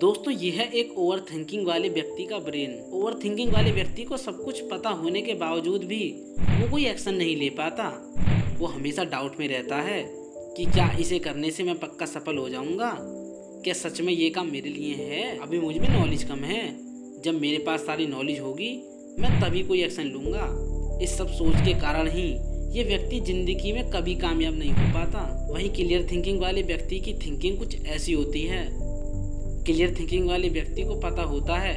दोस्तों ये है एक ओवर थिंकिंग वाले व्यक्ति का ब्रेन। ओवर थिंकिंग वाले व्यक्ति को सब कुछ पता होने के बावजूद भी वो कोई एक्शन नहीं ले पाता। वो हमेशा डाउट में रहता है कि क्या इसे करने से मैं पक्का सफल हो जाऊंगा, क्या सच में ये काम मेरे लिए है, अभी मुझ में नॉलेज कम है, जब मेरे पास सारी नॉलेज होगी मैं तभी कोई एक्शन लूंगा। इस सब सोच के कारण ही ये व्यक्ति जिंदगी में कभी कामयाब नहीं हो पाता। वहीं क्लियर थिंकिंग वाले व्यक्ति की थिंकिंग कुछ ऐसी होती है। क्लियर थिंकिंग वाले व्यक्ति को पता होता है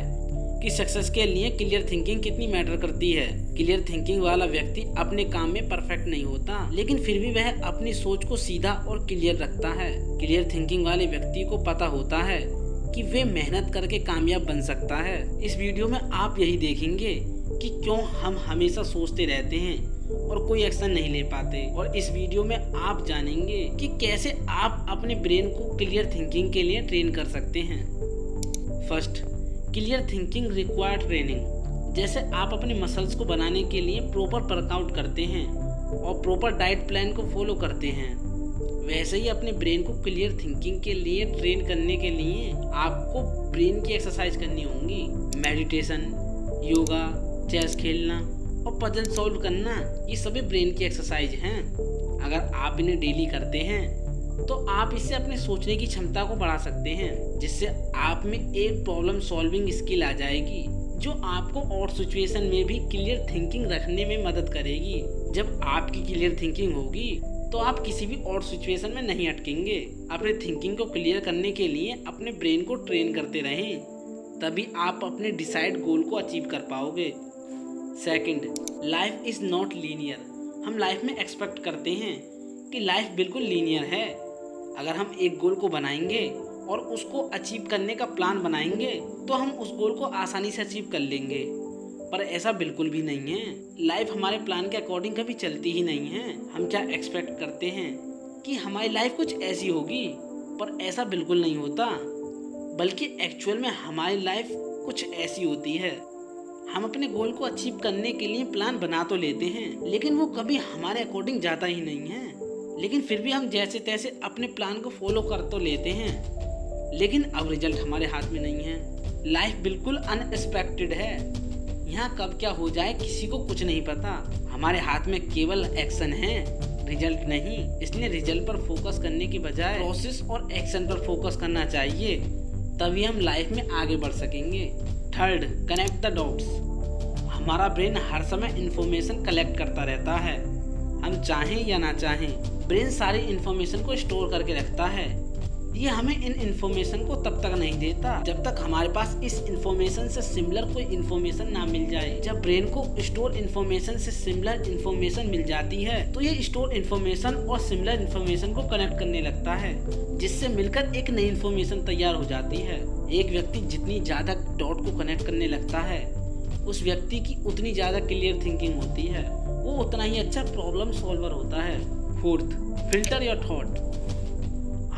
कि सक्सेस के लिए क्लियर थिंकिंग कितनी मैटर करती है। क्लियर थिंकिंग वाला व्यक्ति अपने काम में परफेक्ट नहीं होता, लेकिन फिर भी वह अपनी सोच को सीधा और क्लियर रखता है। क्लियर थिंकिंग वाले व्यक्ति को पता होता है कि वे मेहनत करके कामयाब बन सकता है। इस वीडियो में आप यही देखेंगे कि क्यों हम हमेशा सोचते रहते हैं और कोई एक्शन नहीं ले पाते, और इस वीडियो में आप जानेंगे कि कैसे आप अपने ब्रेन को क्लियर थिंकिंग के लिए ट्रेन कर सकते हैं। First, clear thinking require training. जैसे आप अपने मसल्स को बनाने के लिए प्रॉपर वर्कआउट करते हैं और प्रॉपर डाइट प्लान को फॉलो करते हैं, वैसे ही अपने ब्रेन को क्लियर थिंकिंग के लिए ट्रेन करने के लिए आपको ब्रेन की एक्सरसाइज करनी होंगी। मेडिटेशन, योगा, चेस खेलना और पजल सॉल्व करना, ये सभी ब्रेन की एक्सरसाइज हैं। अगर आप इन्हें डेली करते हैं तो आप इससे अपने सोचने की क्षमता को बढ़ा सकते हैं, जिससे आप में एक प्रॉब्लम सॉल्विंग स्किल आ जाएगी जो आपको और सिचुएशन में भी क्लियर थिंकिंग रखने में मदद करेगी। जब आपकी क्लियर थिंकिंग होगी तो आप किसी भी और सिचुएशन में नहीं अटकेंगे। अपने थिंकिंग को क्लियर करने के लिए अपने ब्रेन को ट्रेन करते रहें, तभी आप अपने डिसाइड गोल को अचीव कर पाओगे। Second, life is not linear. हम लाइफ में एक्सपेक्ट करते हैं कि लाइफ बिल्कुल लीनियर है। अगर हम एक गोल को बनाएंगे और उसको अचीव करने का प्लान बनाएंगे तो हम उस गोल को आसानी से अचीव कर लेंगे, पर ऐसा बिल्कुल भी नहीं है। लाइफ हमारे प्लान के अकॉर्डिंग कभी चलती ही नहीं है। हम क्या एक्सपेक्ट करते हैं कि हमारी लाइफ कुछ ऐसी होगी, पर ऐसा बिल्कुल नहीं होता, बल्कि एक्चुअल में हमारी लाइफ कुछ ऐसी होती है। हम अपने गोल को अचीव करने के लिए प्लान बना तो लेते हैं, लेकिन वो कभी हमारे अकॉर्डिंग जाता ही नहीं है। लेकिन फिर भी हम जैसे तैसे अपने प्लान को फॉलो कर तो लेते हैं, लेकिन अब रिजल्ट हमारे हाथ में नहीं है। लाइफ बिल्कुल अनएक्सपेक्टेड है। यहाँ कब क्या हो जाए किसी को कुछ नहीं पता। हमारे हाथ में केवल एक्शन है, रिजल्ट नहीं। इसलिए रिजल्ट पर फोकस करने की बजाय प्रोसेस और एक्शन पर फोकस करना चाहिए, तभी हम लाइफ में आगे बढ़ सकेंगे। Third, connect the dots. हमारा ब्रेन हर समय इंफॉर्मेशन कलेक्ट करता रहता है। हम चाहें या ना चाहें, ब्रेन सारी इंफॉर्मेशन को स्टोर करके रखता है। ये हमें इन इंफॉर्मेशन को तब तक नहीं देता जब तक हमारे पास इस इंफॉर्मेशन से सिमिलर कोई इंफॉर्मेशन ना मिल जाए। जब ब्रेन को स्टोर इंफॉर्मेशन से सिमिलर इंफॉर्मेशन मिल जाती है तो ये स्टोर इंफॉर्मेशन और सिमिलर इंफॉर्मेशन को कनेक्ट करने लगता है, जिससे मिलकर एक नई इंफॉर्मेशन तैयार हो जाती है। एक व्यक्ति जितनी ज्यादा डॉट को कनेक्ट करने लगता है, उस व्यक्ति की उतनी ज्यादा क्लियर थिंकिंग होती है, वो उतना ही अच्छा प्रॉब्लम सॉल्वर होता है। Fourth, filter your thought.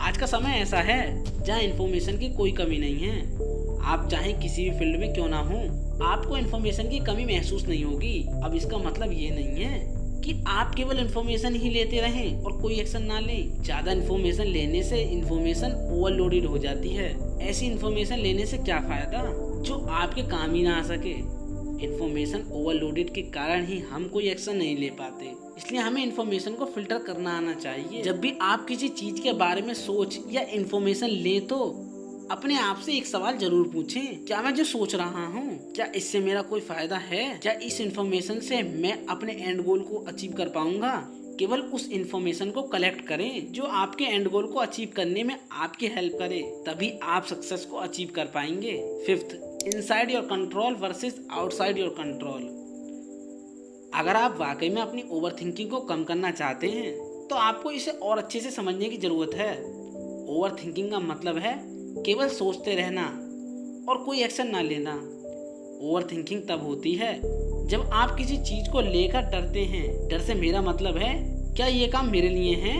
आज का समय ऐसा है जहाँ इन्फॉर्मेशन की कोई कमी नहीं है। आप चाहे किसी भी फील्ड में क्यों ना हो, आपको इन्फॉर्मेशन की कमी महसूस नहीं होगी। अब इसका मतलब ये नहीं है कि आप केवल इन्फॉर्मेशन ही लेते रहें और कोई एक्शन ना लें। ज्यादा इन्फॉर्मेशन लेने से इन्फॉर्मेशन ओवरलोडेड हो जाती है। ऐसी इन्फॉर्मेशन लेने से क्या फायदा जो आपके काम ही ना आ सके। इन्फॉर्मेशन ओवरलोडेड के कारण ही हम कोई एक्शन नहीं ले पाते। इसलिए हमें इन्फॉर्मेशन को फिल्टर करना आना चाहिए। जब भी आप किसी चीज के बारे में सोच या इन्फॉर्मेशन ले तो अपने आप से एक सवाल जरूर पूछें, क्या मैं जो सोच रहा हूँ क्या इससे मेरा कोई फायदा है? क्या इस इन्फॉर्मेशन से मैं अपने एंड गोल को अचीव कर पाऊंगा? केवल उस इन्फॉर्मेशन को कलेक्ट करें जो आपके एंड गोल को अचीव करने में आपकी हेल्प करे, तभी आप सक्सेस को अचीव कर पाएंगे। Fifth, inside your control versus outside your control. अगर आप वाकई में अपनी ओवर थिंकिंग को कम करना चाहते हैं तो आपको इसे और अच्छे से समझने की जरूरत है। ओवर थिंकिंग का मतलब है केवल सोचते रहना और कोई एक्शन ना लेना। ओवर थिंकिंग तब होती है जब आप किसी चीज को लेकर डरते हैं। डर से मेरा मतलब है, क्या ये काम मेरे लिए है?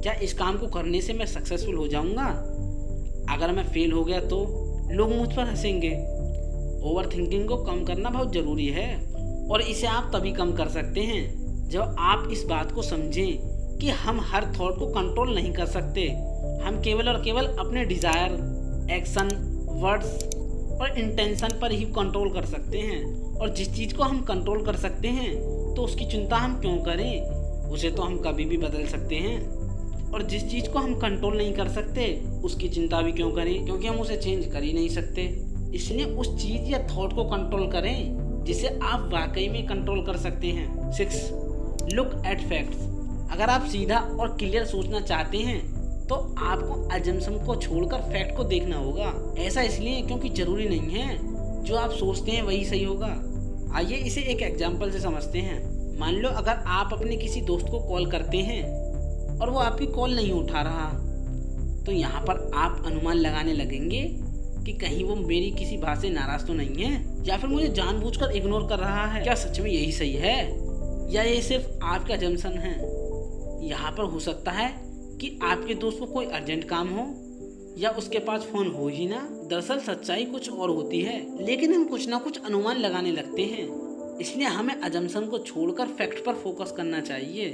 क्या इस काम को करने से मैं सक्सेसफुल हो जाऊंगा? अगर मैं फेल हो गया तो लोग मुझ पर हंसेंगे। ओवर थिंकिंग को कम करना बहुत जरूरी है, और इसे आप तभी कम कर सकते हैं जब आप इस बात को समझें कि हम हर थॉट को कंट्रोल नहीं कर सकते। हम केवल और केवल अपने डिजायर, एक्शन, वर्ड्स और इंटेंशन पर ही कंट्रोल कर सकते हैं। और जिस चीज़ को हम कंट्रोल कर सकते हैं तो उसकी चिंता हम क्यों करें, उसे तो हम कभी भी बदल सकते हैं। और जिस चीज़ को हम कंट्रोल नहीं कर सकते उसकी चिंता भी क्यों करें, क्योंकि हम उसे चेंज कर ही नहीं सकते। इसलिए उस चीज़ या थॉट को कंट्रोल करें जिसे आप वाकई में कंट्रोल कर सकते हैं। 6. Look at facts. अगर आप सीधा और क्लियर सोचना चाहते हैं तो आपको अजम्पशन को छोड़कर फैक्ट को देखना होगा। ऐसा इसलिए क्योंकि जरूरी नहीं है जो आप सोचते हैं वही सही होगा। आइए इसे एक एग्जाम्पल से समझते हैं। मान लो अगर आप अपने किसी दोस्त को कॉल करते हैं और वो आपकी कॉल नहीं उठा रहा, तो यहाँ पर आप अनुमान लगाने लगेंगे कि कहीं वो मेरी किसी बात से नाराज तो नहीं है, या फिर मुझे जानबूझकर इग्नोर कर रहा है। क्या सच में यही सही है या ये सिर्फ आपका अजम्पशन है? यहाँ पर हो सकता है कि आपके दोस्त को कोई अर्जेंट काम हो या उसके पास फोन हो ही ना। दरअसल सच्चाई कुछ और होती है, लेकिन हम कुछ ना कुछ अनुमान लगाने लगते हैं। इसलिए हमें अजम्पशन को छोड़कर फैक्ट पर फोकस करना चाहिए।